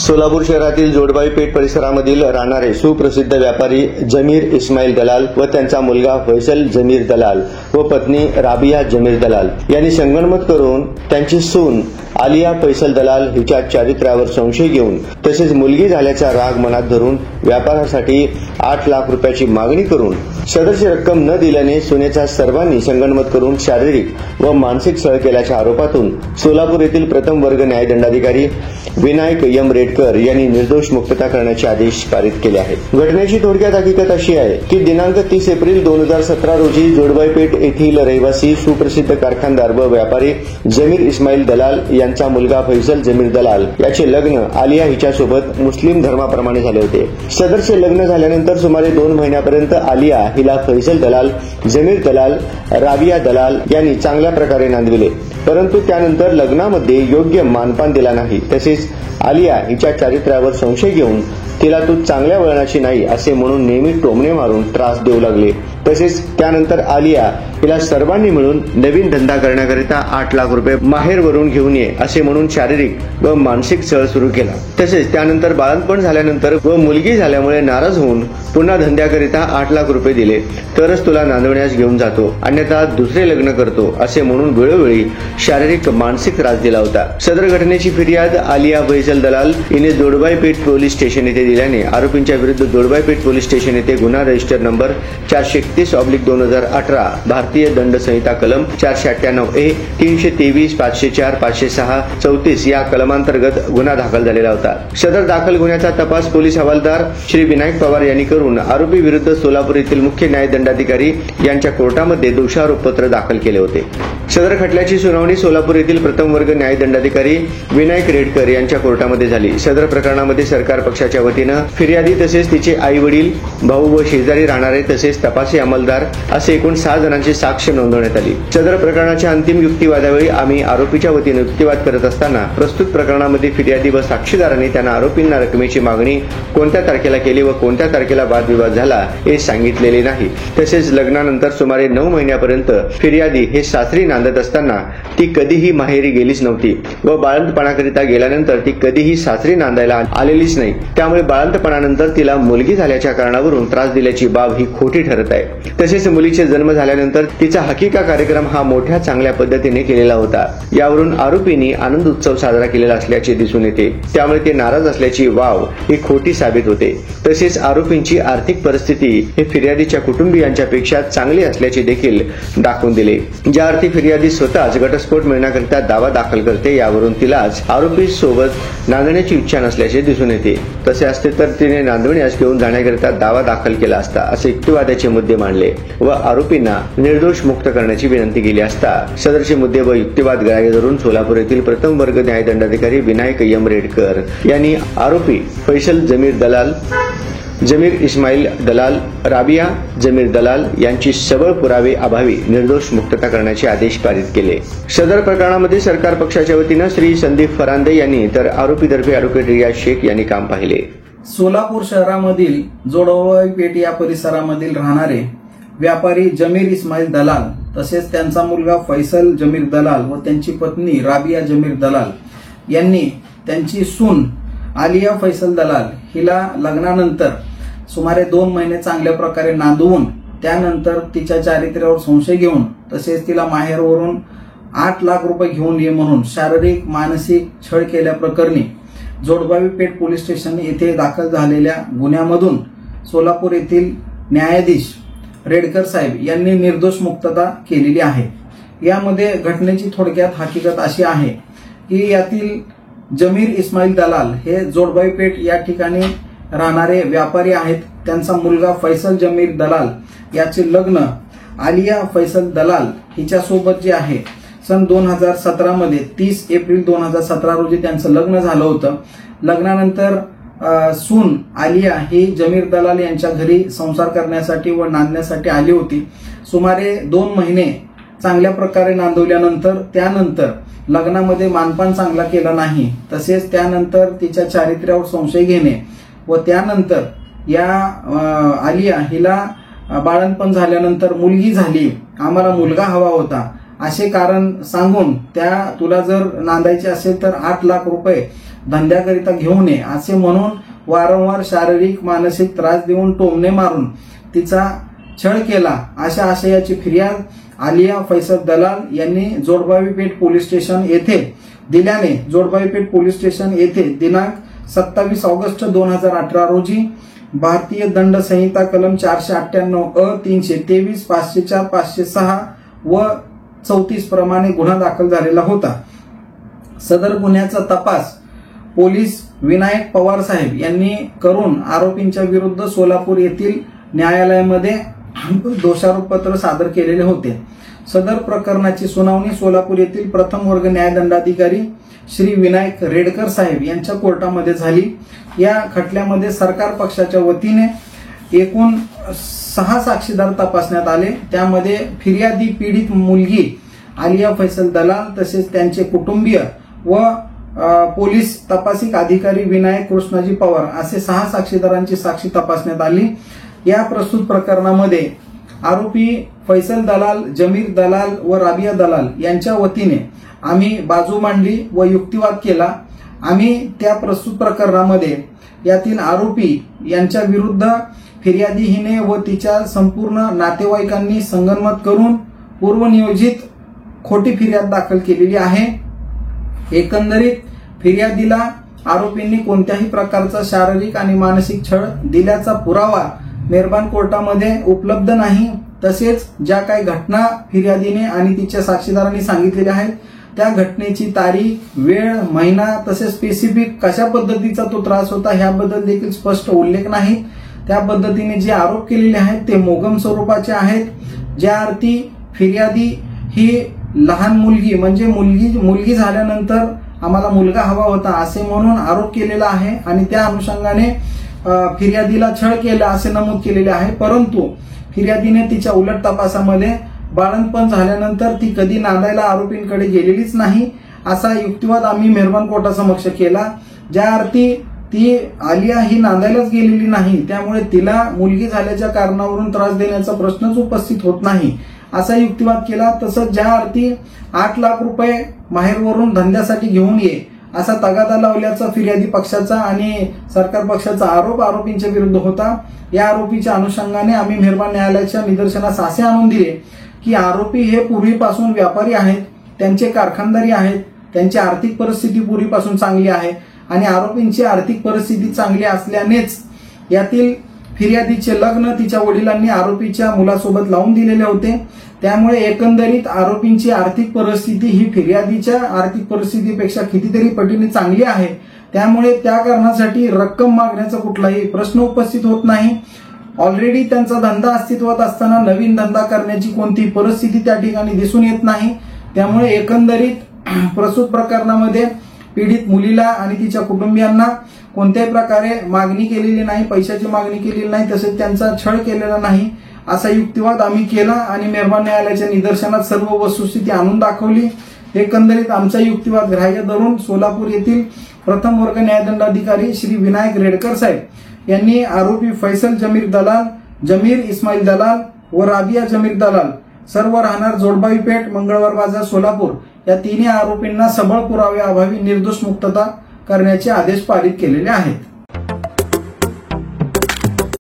सोलापूर शहरातील जोडबाई पेठ परिसरामधील राहणारे सुप्रसिद्ध व्यापारी जमीर इस्माईल दलाल व त्यांचा मुलगा फैसल जमीर दलाल व पत्नी राबिया जमीर दलाल यांनी संगनमत करून त्यांची सून आलिया फैसल दलाल हिच्या चारित्र्यावर संशय घेऊन तसेच मुलगी झाल्याचा राग मनात धरून व्यापारासाठी 8 लाख रुपयाची मागणी करून सदरची रक्कम न दिल्याने सुनेचा सर्वांनी संगनमत करून शारीरिक व मानसिक छळ केल्याच्या आरोपातून सोलापूर येथील प्रथम वर्ग न्यायदंडाधिकारी विनायक एम रेडकर यांनी निर्दोष मुक्तता करण्याचे आदेश पारित केले आहेत। घटनेची थोडक्यात हकीकत अशी आहे की दिनांक 30 एप्रिल 2017 रोजी जोडबाई पेठ येथील रहिवासी सुप्रसिद्ध कारखानदार व व्यापारी जमीर इस्माईल दलाल यांचा मुलगा फैसल जमीर दलाल याचे लग्न आलिया हिच्यासोबत मुस्लिम धर्माप्रमाणे झाले होते। सदरचे लग्न झाल्यानंतर सुमारे 2 महिन्यापर्यंत आलिया हिला फैसल दलाल, जमीर दलाल, राबिया दलाल यांनी चांगल्या प्रकारे नांदविले, परंतु त्यानंतर लग्नामध्ये योग्य मानपान दिला नाही। तसेच आलिया हिच्या चारित्र्यावर संशय घेऊन तिला तू चांगल्या वळणाची नाही असे म्हणून नेहमी टोमणे मारून त्रास देऊ लागले। तसेच त्यानंतर आलिया हिला सर्वांनी मिळून नवीन धंदा करण्याकरिता 8 लाख रुपये माहेरवरून घेऊन ये असे म्हणून शारीरिक व मानसिक छळ सुरू केला। तसेच त्यानंतर बाळंतपण झाल्यानंतर व मुलगी झाल्यामुळे नाराज होऊन पुन्हा धंद्याकरिता 8 लाख रुपये दिले तरच तुला नांदवण्यास घेऊन जातो, अन्यथा दुसरे लग्न करतो असे म्हणून वेळोवेळी शारीरिक मानसिक त्रास दिला होता। सदर घटनेची फिर्याद आलिया फैसल दलाल हिने जोडबाई पेठ पोलीस स्टेशन येथे दिल्याने आरोपींच्या विरुद्ध जोडबाई पेठ पोलीस स्टेशन येथे गुन्हा रजिस्टर नंबर 431/2018 भारतीय दंड संहिता कलम 498A 323 504 506 34 या कलमांतर्गत गुन्हा दाखल झालेला होता। सदर दाखल गुन्ह्याचा तपास पोलीस हवालदार श्री विनायक पवार यांनी करून आरोपी विरुद्ध सोलापूर येथील मुख्य न्यायदंडाधिकारी यांच्या कोर्टामध्ये दोषारोपपत्र दाखल केले होते। सदर खटल्याची सुनावणी सोलापूर येथील प्रथम वर्ग न्यायदंडाधिकारी विनायक रेडकर यांच्या कोर्टामध्ये झाली। सदर प्रकरणामध्ये सरकार पक्षाच्या वतीनं फिर्यादी तसेच तिचे आई वडील, भाऊ व शेजारी राहणारे तसेच तपासी अंमलदार असे एकूण 6 जणांची साक्ष नोंदवण्यात आली। सदर प्रकरणाच्या अंतिम युक्तिवादावेळी आम्ही आरोपीच्या वतीने युक्तिवाद करत असताना प्रस्तुत प्रकरणामध्ये फिर्यादी व साक्षीदारांनी त्यांना आरोपींना रकमेची मागणी कोणत्या तारखेला केली व कोणत्या तारखेला वादविवाद झाला हे सांगितलेले नाही। तसेच लग्नानंतर सुमारे 9 महिन्यापर्यंत फिर्यादी हे सासरी नांदत असताना ती कधीही माहेरी गेलीच नव्हती व बाळंतपणाकरिता गेल्यानंतर ती कधीही सासरी नांदायला आलेलीच नाही। त्यामुळे बाळंतपणानंतर तिला मुलगी झाल्याच्या कारणावरून त्रास दिल्याची बाब ही खोटी ठरत आहे। तसेच मुलीचे जन्म झाल्यानंतर तिचा हकीका कार्यक्रम हा मोठ्या चांगल्या पद्धतीने केलेला होता। यावरून आरोपींनी आनंद उत्सव साजरा केलेला असल्याचे दिसून येते, त्यामुळे ते नाराज असल्याची वाव ही खोटी साबित होते। तसेच आरोपींची आर्थिक परिस्थिती हे फिर्यादीच्या कुटुंबियांच्या पेक्षा चांगली असल्याचे देखील दाखवून दिले। ज्या अर्थी फिर्यादी स्वतःच घटस्फोट मिळण्याकरिता दावा दाखल करते, यावरून तिलाच आरोपी सोबत नांदण्याची इच्छा नसल्याचे दिसून येते। तसे असते तर तिने नांदवण्यास घेऊन जाण्याकरिता दावा दाखल केला असता असे युक्तिवादाचे मुद्दे मांडले व आरोपींना निर्दोष मुक्त करण्याची विनंती केली असता सदरचे मुद्दे व युक्तिवाद ग्राह्य धरून सोलापूर येथील प्रथम वर्ग न्यायदंडाधिकारी विनायक एम रेडकर यांनी आरोपी फैसल जमीर दलाल, जमीर इस्माईल दलाल, राबिया जमीर दलाल यांची सबळ पुरावे अभावी निर्दोष मुक्तता करण्याचे आदेश पारित केले। सदर प्रकरणामध्ये सरकार पक्षाच्या वतीनं श्री संदीप फरांदे यांनी तर आरोपीतर्फे ॲडव्होकेट रियाज शेख यांनी काम पाहिले। सोलापूर शहरामधील जोडबाई पेठ या परिसरामधील राहणारे व्यापारी जमीर इस्माईल दलाल तसेच त्यांचा मुलगा फैसल जमीर दलाल व त्यांची पत्नी राबिया जमीर दलाल यांनी त्यांची सून आलिया फैसल दलाल हिला लग्नानंतर सुमारे 2 महिने चांगल्या प्रकारे नांदवून त्यानंतर तिच्या चारित्र्यावर संशय घेऊन तसेच तिला माहेरवरून 8 लाख रुपये घेऊन ये म्हणून शारीरिक मानसिक छळ केल्याप्रकरणी जोडबाई पेठ पोलीस स्टेशन येथे दाखल झालेल्या गुन्ह्यामधून सोलापूर येथील न्यायाधीश रेडकर साहेब यांनी निर्दोष मुक्तता केलेली आहे। यामध्ये घटनेची थोडक्यात हकीकत अशी आहे की यातील जमीर इस्माईल दलाल हे जोडबाई पेठ या ठिकाणी राहणारे व्यापारी आहेत। त्यांचा मुलगा फैसल जमीर दलाल याचे लग्न आलिया फैसल दलाल हिच्यासोबत जे आहे सन 2017 मध्ये 30 एप्रिल 2017 रोजी त्यांचं लग्न झालं होतं। लग्नानंतर सून आलिया ही जमीर दलाल यांच्या घरी संसार करण्यासाठी व नांदण्यासाठी आली होती। सुमारे 2 महिने चांगल्या प्रकारे नांदवल्यानंतर त्यानंतर लग्नामध्ये मानपान चांगला केला नाही, तसेच त्यानंतर तिच्या चारित्र्यावर संशय घेणे व त्यानंतर या आलिया हिला बाळंतपण झाल्यानंतर मुलगी झाली, आम्हाला मुलगा हवा होता असे कारण सांगून तुला जर नांदायचे असेल तर 8 लाख रुपये धंद्याकरिता घेऊ नये असे म्हणून वारंवार शारीरिक मानसिक त्रास देऊन टोमणे मारून तिचा छळ केला अशा आशयाची फिर्याद आलिया फैसल दलाल यांनी जोडबावी पेठ पोलीस स्टेशन येथे दिल्याने जोडबावी पेठ पोलीस स्टेशन येथे दिनांक 27 ऑगस्ट 2018 रोजी भारतीय दंड संहिता कलम 498 अ 323 504 506 व 34 प्रमाणे गुन्हा दाखल झालेला होता। सदर गुन्ह्याचा तपास पोलीस विनायक पवार साहेब यांनी करून आरोपींच्या विरुद्ध सोलापूर येथील न्यायालयामध्ये दोषारोपपत्र सादर केलेले होते। सदर प्रकरणाची सुनावणी सोलापूर येथील प्रथम वर्ग न्यायदंडाधिकारी श्री विनायक रेडकर साहेब यांच्या कोर्टामध्ये झाली। या खटल्यामध्ये सरकार पक्षाच्या वतीने एकूण 6 साक्षीदार तपासण्यात आले। त्यामध्ये फिर्यादी पीडित मुलगी आलिया फैसल दलाल तसेच त्यांचे कुटुंबीय व पोलीस तपासिक अधिकारी विनायक कृष्णाजी पवार असे 6 साक्षीदारांची साक्षी तपासण्यात आली। या प्रस्तुत प्रकरणामध्ये आरोपी फैसल दलाल, जमीर दलाल व राबिया दलाल यांच्या वतीने आम्ही बाजू मांडली व युक्तिवाद केला। आम्ही त्या प्रस्तुत प्रकरणामध्ये यातील आरोपी यांच्या विरुद्ध फिर्यादी हिने व तिच्या संपूर्ण नातेवाईकांनी संगनमत करून पूर्वनियोजित खोटी फिर्याद दाखल केलेली आहे। एकंदरीत फिर्यादीला आरोपींनी कोणत्याही प्रकारचा शारीरिक आणि मानसिक छळ दिल्याचा पुरावा मेहरबान कोर्टामध्ये उपलब्ध नाही। तसेच ज्या काही घटना फिर्यादीने आणि तिच्या साक्षीदारांनी सांगितलेल्या आहेत त्या घटनेची तारीख, वेळ, महिना तसेच स्पेसिफिक कशा पद्धतीचा तो त्रास होता ह्याबद्दल देखील स्पष्ट उल्लेख नाही। त्या पद्धतीने जे आरोप केलेले आहेत ते मोगम स्वरूपाचे आहेत। ज्या अर्थी फिर्यादी ही लहान मुलगी म्हणजे मुलगी झाल्यानंतर आम्हाला मुलगा हवा होता असे म्हणून आरोप केलेला आहे आणि त्या अनुषंगाने फिर्यादीला छळ केला असे नमूद केलेले आहे। परंतु फिर्यादीने तिच्या उलट तपासामध्ये बाळंतपण झाल्यानंतर ती कधी नांदायला आरोपींकडे गेलेलीच नाही असा युक्तिवाद आम्ही मेहरबान कोर्टासमक्ष केला। ज्या अर्थी ती आलिया ही नांदायलाच गेलेली नाही त्यामुळे तिला मुलगी झाल्याच्या कारणावरून त्रास देण्याचा प्रश्नच उपस्थित होत नाही असा युक्तिवाद केला। तसंच ज्या अर्थी 8 लाख रुपये माहेरवरून धंद्यासाठी घेऊन ये असा तगादा लावल्याचा फिर्यादी पक्षाचा आणि सरकार पक्षाचा आरोप आरोपींच्या विरुद्ध होता। या आरोपीच्या अनुषंगाने आम्ही मेहरबान न्यायालयाच्या निदर्शनास असे आणून दिले की आरोपी हे पूर्वीपासून व्यापारी आहेत, त्यांचे कारखानदारी आहेत, त्यांची आर्थिक परिस्थिती पूर्वीपासून चांगली आहे आणि आरोपींची आर्थिक परिस्थिती चांगली असल्यानेच यातील फिर्यादीचे लग्न तिच्या वडिलांनी आरोपीच्या मुलासोबत लावून दिलेले होते। त्यामुळे एकंदरीत आरोपींची आर्थिक परिस्थिती ही फिर्यादीच्या आर्थिक परिस्थितीपेक्षा कितीतरी पटीने चांगली आहे। त्यामुळे त्या कारणासाठी रक्कम मागण्याचा कुठलाही प्रश्न उपस्थित होत नाही। ऑलरेडी त्यांचा धंदा अस्तित्वात असताना नवीन धंदा करण्याची कोणती परिस्थिती त्या ठिकाणी दिसून येत नाही। त्यामुळे एकंदरीत प्रस्तुत प्रकरणामध्ये पीडित मुलीला आणि तिच्या कुटुंबियांना कोणत्याही प्रकारे मागणी केलेली नाही, पैशाची मागणी केलेली नाही, तसेच त्यांचा छळ केलेला नाही असा युक्तिवाद आम्ही केला आणि मेहरबान न्यायालयाच्या निदर्शनात सर्व वस्तुस्थिती आणून दाखवली। एकंदरीत आमचा युक्तिवाद ग्राह्य धरून सोलापूर येथील प्रथम वर्ग न्यायदंडाधिकारी श्री विनायक रेडकर साहेब यांनी आरोपी फैसल जमीर दलाल, जमीर इस्माईल दलाल व राबिया जमीर दलाल सर्व राहणार जोडबावी पेठ, मंगळवार बाजार, सोलापूर या तिन्ही आरोपींना सबळ पुराव्याअभावी निर्दोष मुक्तता करण्याचे आदेश पारित केलेले आहेत।